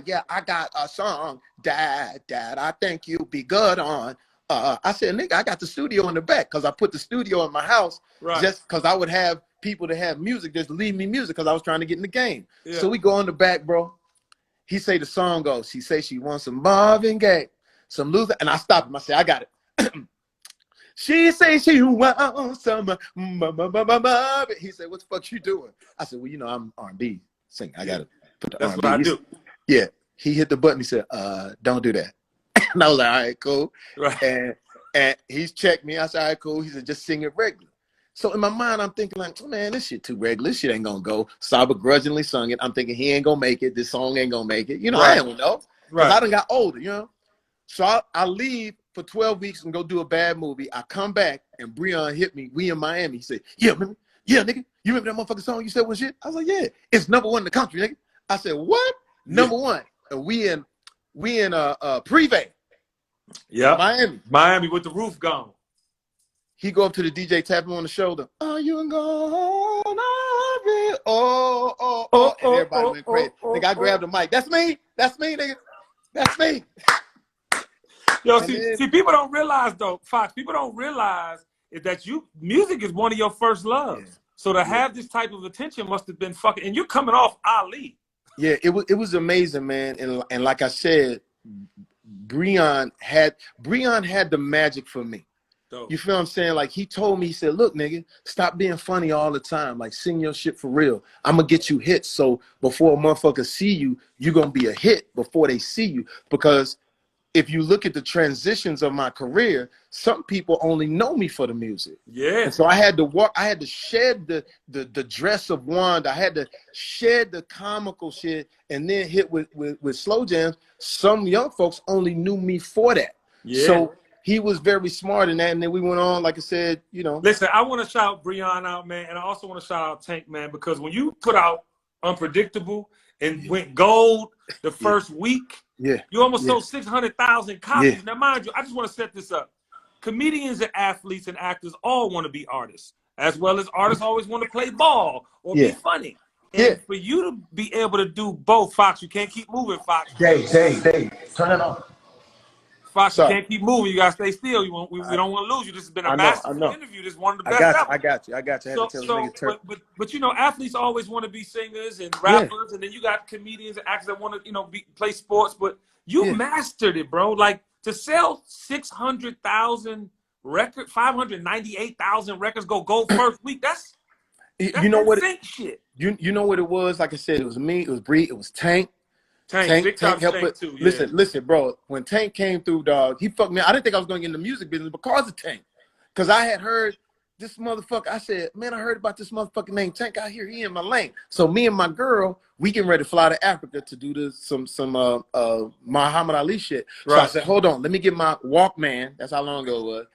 yeah, I got a song, Dad, I think you be good on. I said, nigga, I got the studio in the back because I put the studio in my house just because I would have people to have music, just leave me music because I was trying to get in the game. Yeah. So we go in the back, bro. He say the song goes, she say she wants some Marvin Gaye, some Luther, and I stopped him. I say, I got it. She say she wants some Marvin. He said, what the fuck you doing? I said, well, you know, I'm R&B singer. I got to put the R&B. That's what I do. Yeah. He hit the button. He said, don't do that. And I was like, all right, cool. Right. And he's checked me. I said, all right, cool. He said, just sing it regular. So in my mind, I'm thinking like, oh, man, this shit too regular. This shit ain't gonna go. So I begrudgingly sung it. I'm thinking he ain't gonna make it. This song ain't gonna make it. You know, I don't know. Because I done got older, you know. So I leave for 12 weeks and go do a bad movie. I come back and Brianna hit me. We in Miami. He said, yeah, remember? Yeah, nigga. You remember that motherfucking song you said was shit? I was like, yeah. It's #1 in the country, nigga. I said, what? #1. And we in Privé. Yeah. Miami with the roof gone. He go up to the DJ, tap him on the shoulder. Are you gonna be? Oh. And everybody went crazy. Nigga, I grabbed the mic. That's me, nigga. That's me. Yo, see, people don't realize though, Fox, people don't realize is that music is one of your first loves. Yeah. So to have this type of attention must have been fucking, and you're coming off Ali. Yeah, it was amazing, man. And like I said, Brianna had the magic for me. Dope. You feel what I'm saying? Like he told me, he said, look, nigga, stop being funny all the time. Like sing your shit for real. I'm gonna get you hits. So before a motherfucker see you, you're gonna be a hit before they see you. Because if you look at the transitions of my career, some people only know me for the music. Yeah. And so I had to shed the dress of Wanda. I had to shed the comical shit and then hit with slow jams. Some young folks only knew me for that. Yeah. So he was very smart in that, and then we went on, like I said, you know. Listen, I want to shout Brianna out, man, and I also want to shout out Tank, man, because when you put out Unpredictable and went gold the first week, you almost sold 600,000 copies. Yeah. Now, mind you, I just want to set this up. Comedians and athletes and actors all want to be artists, as well as artists always want to play ball or be funny. And for you to be able to do both, Fox, you can't keep moving, Fox. Dave, turn it on. Fox, you can't keep moving. You gotta stay still. We don't want to lose you. This has been a masterful interview. This is one of the best ever. I got you. I had to tell this nigga but you know, athletes always want to be singers and rappers, and then you got comedians and actors that want to play sports. But you mastered it, bro. Like to sell 600,000 records, 598,000 records go gold first week. That's you know what shit. You know what it was? Like I said, it was me. It was Bree. It was Tank. Tank helped it. Too, yeah. Listen, bro. When Tank came through, dog, he fucked me. I didn't think I was going to get in the music business because of Tank. Because I had heard this motherfucker. I said, man, I heard about this motherfucker named Tank out here. He in my lane. So me and my girl, we getting ready to fly to Africa to do some Muhammad Ali shit. Right. So I said, hold on, let me get my Walkman. That's how long ago it was.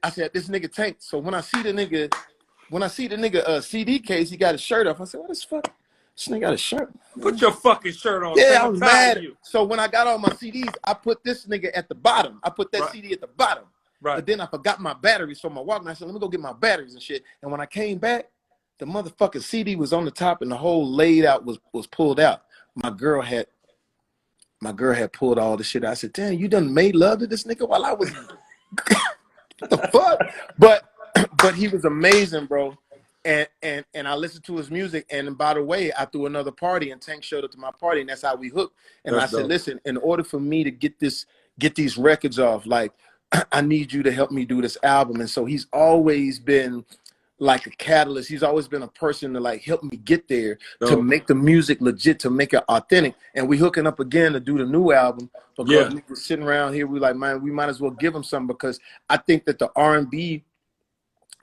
I said, this nigga Tank. So when I see the nigga CD case, he got his shirt off. I said, what the fuck? This nigga got a shirt. Put your fucking shirt on. Yeah, I was mad. So when I got all my CDs, I put this nigga at the bottom. I put that CD at the bottom. Right. But then I forgot my batteries for my Walkman. I said, let me go get my batteries and shit. And when I came back, the motherfucking CD was on the top and the whole laid out was pulled out. My girl had pulled all the shit out. I said, damn, you done made love to this nigga while I was what the fuck? But he was amazing, bro. And I listened to his music, and by the way, I threw another party, and Tank showed up to my party, and that's how we hooked. And I said, listen, in order for me to get these records off, like I need you to help me do this album. And so he's always been like a catalyst. He's always been a person to like help me get there, to make the music legit, to make it authentic. And we hooking up again to do the new album because we were sitting around here. We like, man, we might as well give him something because I think that the R&B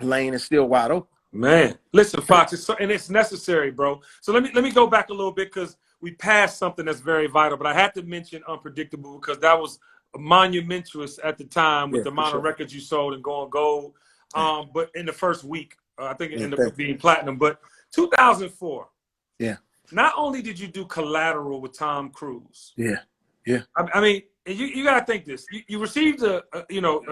lane is still wide open. Man, listen, Fox, and it's necessary, bro. So let me go back a little bit because we passed something that's very vital, but I had to mention Unpredictable because that was monumentous at the time with Yeah, the for amount of sure. records you sold and going gold. But in the first week, I think it Yeah, ended thank up being platinum. But 2004, yeah, not only did you do Collateral with Tom Cruise, yeah, yeah, I mean, you got to think this. You received a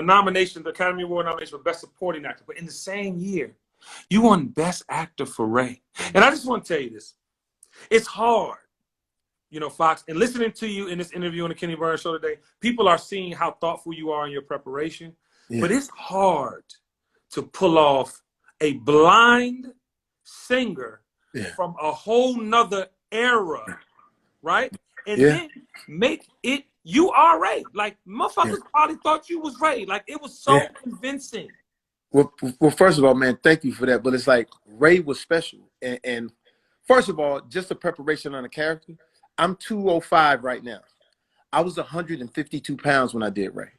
nomination, the Academy Award nomination for Best Supporting Actor, but in the same year, you won Best Actor for Ray. And I just want to tell you this. It's hard, Fox, and listening to you in this interview on the Kenny Burns Show today, people are seeing how thoughtful you are in your preparation. yeah, But it's hard to pull off a blind singer yeah, from a whole nother era, right? And yeah, then make it you are Ray. Like, yeah, motherfuckers probably thought you was Ray. Like, it was so yeah. convincing. Well, first of all, man, thank you for that. But it's like Ray was special, and first of all, just the preparation on the character. I'm 205 right now. I was 152 pounds when I did Ray.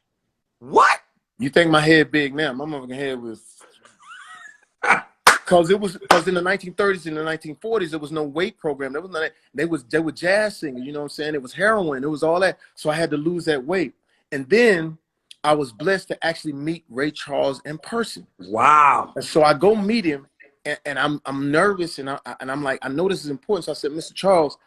What? You think my head big now? My motherfucking head was because in the 1930s and the 1940s there was no weight program. There was none of that. They were jazz singers. You know what I'm saying? It was heroin. It was all that. So I had to lose that weight, and then I was blessed to actually meet Ray Charles in person. Wow. And so I go meet him, and I'm nervous, and I'm like, I know this is important. So I said, Mr. Charles,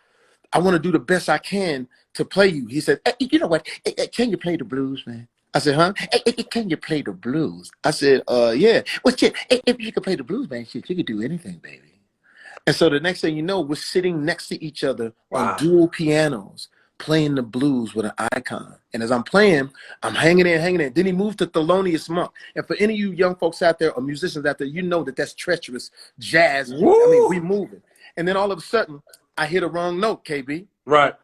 I want to do the best I can to play you. He said, hey, you know what? Hey, can you play the blues, man? I said, huh? Hey, can you play the blues? I said, yeah. Well, shit, if you could play the blues, man, shit, you could do anything, baby. And so the next thing you know, we're sitting next to each other on Wow. dual pianos, playing the blues with an icon. And as I'm playing, I'm hanging in. Then he moved to Thelonious Monk. And for any of you young folks out there or musicians out there, you know that that's treacherous jazz. Woo! I mean, we moving. And then all of a sudden, I hit a wrong note, KB. Right.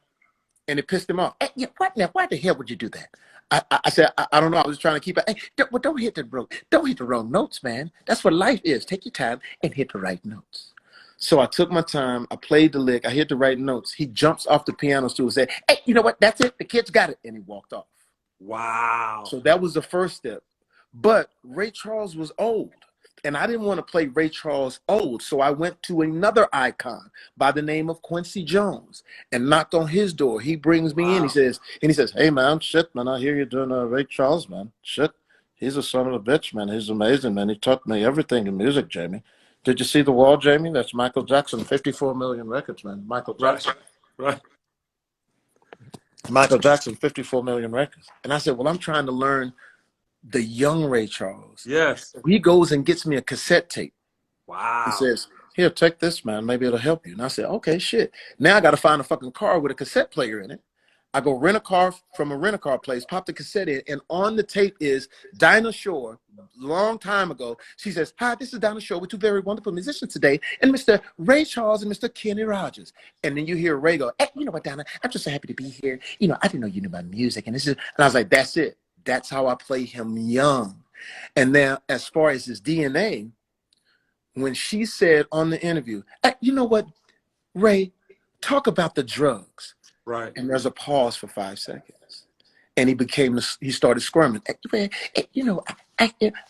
And it pissed him off. Hey, yeah, why the hell would you do that? I said, I don't know. I was trying to keep it. Hey, don't hit the wrong notes, man. That's what life is. Take your time and hit the right notes. So I took my time. I played the lick. I hit the right notes. He jumps off the piano stool and said, hey, you know what? That's it. The kid's got it. And he walked off. Wow. So that was the first step. But Ray Charles was old. And I didn't want to play Ray Charles old. So I went to another icon by the name of Quincy Jones and knocked on his door. He brings me in. He says, hey, man, shit, man, I hear you doing Ray Charles, man. Shit. He's a son of a bitch, man. He's amazing, man. He taught me everything in music, Jamie. Did you see The Wall, Jamie? That's Michael Jackson, 54 million records, man. Michael Jackson. Right. Michael Jackson, 54 million records. And I said, well, I'm trying to learn the young Ray Charles. Yes. He goes and gets me a cassette tape. Wow. He says, here, take this, man. Maybe it'll help you. And I said, okay, shit. Now I got to find a fucking car with a cassette player in it. I go rent a car from a rent-a-car place, pop the cassette in, and on the tape is Dinah Shore, long time ago. She says, hi, this is Dinah Shore with two very wonderful musicians today, and Mr. Ray Charles and Mr. Kenny Rogers. And then you hear Ray go, hey, you know what, Dinah, I'm just so happy to be here. You know, I didn't know you knew my music. And I was like, that's it. That's how I play him young. And now, as far as his DNA, when she said on the interview, hey, you know what, Ray, talk about the drugs. Right. And there's a pause for 5 seconds. And he started squirming. Hey, you know,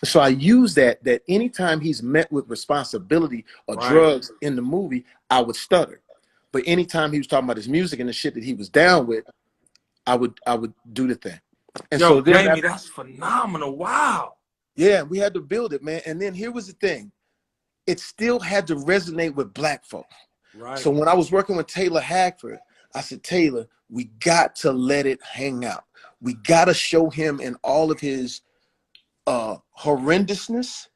so I use that anytime he's met with responsibility or drugs in the movie, I would stutter. But anytime he was talking about his music and the shit that he was down with, I would do the thing. And Yo, so then Jamie, that's phenomenal. Wow. Yeah, we had to build it, man. And then here was the thing. It still had to resonate with black folk. Right. So when I was working with Taylor Hackford, I said, Taylor, we got to let it hang out. We got to show him in all of his horrendousness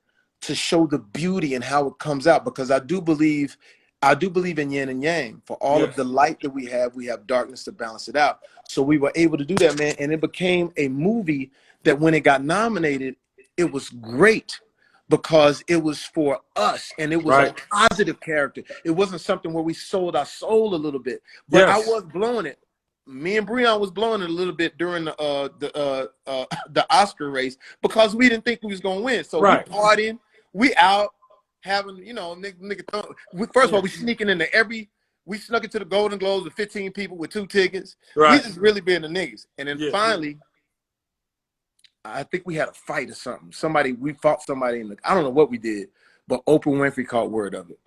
to show the beauty and how it comes out. Because I do believe in yin and yang. For all of the light that we have darkness to balance it out. So we were able to do that, man. And it became a movie that when it got nominated, it was great. Because it was for us and it was a positive character. It wasn't something where we sold our soul a little bit. But I was blowing it. Me and Brianna was blowing it a little bit during the Oscar race because we didn't think we was gonna win. So we partying, we out having, you know, first of all, we sneaking into we snuck into the Golden Globes with 15 people with 2 tickets. We just really being the niggas. And then finally, I think we had a fight or something. We fought somebody I don't know what we did, but Oprah Winfrey caught word of it.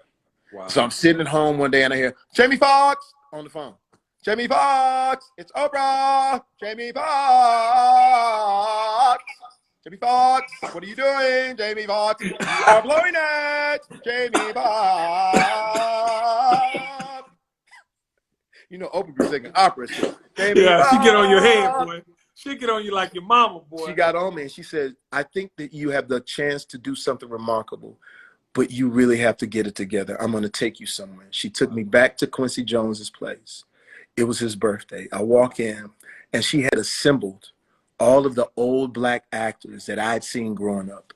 Wow. So I'm sitting at home one day and I hear Jamie Foxx on the phone. Jamie Foxx, it's Oprah. Jamie Foxx. Jamie Foxx, what are you doing? Jamie Foxx, you are blowing it. Jamie Foxx. You know, Oprah be singing opera shit. Jamie Yeah, she get on your head, Foxx. boy. She get on you like your mama, boy. She got on me and she said, I think that you have the chance to do something remarkable, but you really have to get it together. I'm going to take you somewhere. She took me back to Quincy Jones's place. It was his birthday. I walk in and she had assembled all of the old black actors that I had seen growing up.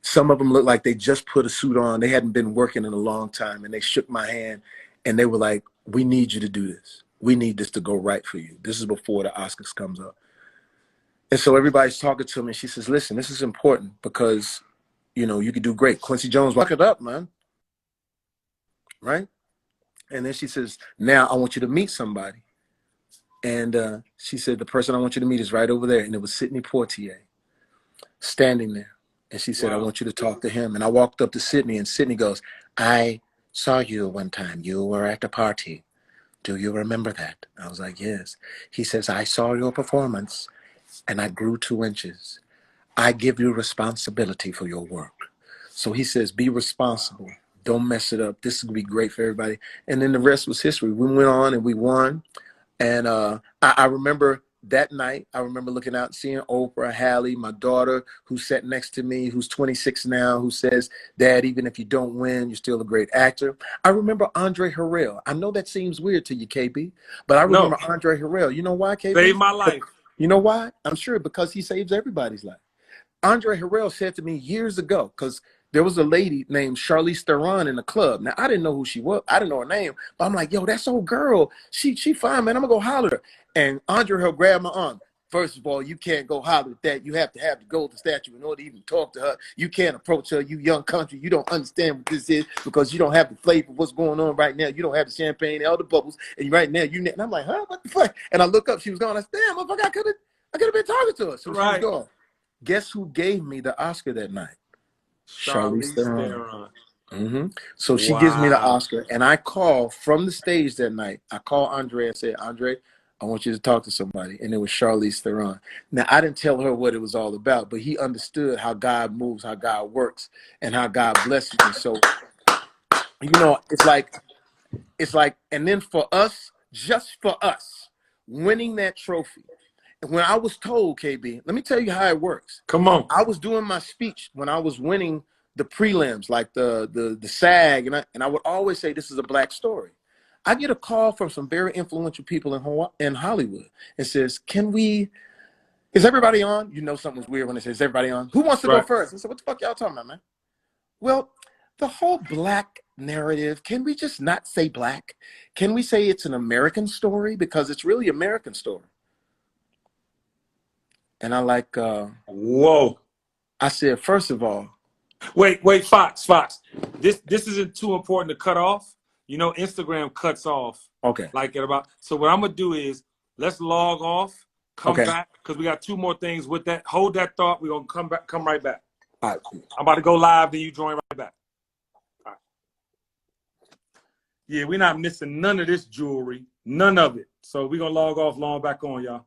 Some of them looked like they just put a suit on. They hadn't been working in a long time, and they shook my hand and they were like, we need you to do this. We need this to go right for you. This is before the Oscars comes up. And so everybody's talking to me. And she says, listen, this is important because, you know, you could do great. Quincy Jones, lock it up, man. Right? And then she says, now I want you to meet somebody. And she said, the person I want you to meet is right over there. And it was Sidney Poitier standing there. And she said, Wow. I want you to talk to him. And I walked up to Sidney, and Sidney goes, I saw you one time. You were at a party. Do you remember that? I was like, yes. He says, I saw your performance and I grew 2 inches. I give you responsibility for your work. So he says, be responsible. Don't mess it up. This is going to be great for everybody. And then the rest was history. We went on and we won. And I remember that night, I remember looking out and seeing Oprah, Hallie, my daughter, who sat next to me, who's 26 now, who says, Dad, even if you don't win, you're still a great actor. I remember Andre Harrell. I know that seems weird to you, KB, but I remember Andre Harrell. You know why, KB? Saved my life. You know why? I'm sure because he saves everybody's life. Andre Harrell said to me years ago, because there was a lady named Charlize Theron in the club. Now, I didn't know who she was. I didn't know her name. But I'm like, yo, that's old girl. She fine, man. I'm going to go holler at her. And Andre Harrell grabbed my arm. First of all, you can't go holler at that. You have to have the golden statue in order to even talk to her. You can't approach her. You young country. You don't understand what this is because you don't have the flavor of what's going on right now. You don't have the champagne, all the bubbles. And right now, and I'm like, huh? What the fuck? And I look up. She was gone. I said, damn, motherfucker, I could have been talking to her. So she was gone. Guess who gave me the Oscar that night? Charlize Theron. Mm-hmm. So she gives me the Oscar, and I call from the stage that night. I call Andre and say, Andre, I want you to talk to somebody. And it was Charlize Theron. Now, I didn't tell her what it was all about, but he understood how God moves, how God works, and how God blesses you. So, you know, it's like, and then for us, just for us, winning that trophy. When I was told, KB, let me tell you how it works. Come on. I was doing my speech when I was winning the prelims, like the SAG, and I would always say this is a black story. I get a call from some very influential people in Hollywood. It says, is everybody on? You know something's weird when it says everybody on. Who wants to go first? I said, what the fuck y'all talking about, man? Well, the whole black narrative, can we just not say black? Can we say it's an American story? Because it's really American story. And I like, whoa. I said, first of all. Wait, Fox. This isn't too important to cut off. You know, Instagram cuts off. Okay. Like at about, so what I'm going to do is, let's log off, come back, because we got 2 more things with that. Hold that thought. We're going to come right back. All right, cool. I'm about to go live, then you join right back. All right. Yeah, we're not missing none of this jewelry. None of it. So we're going to log off, back on, y'all.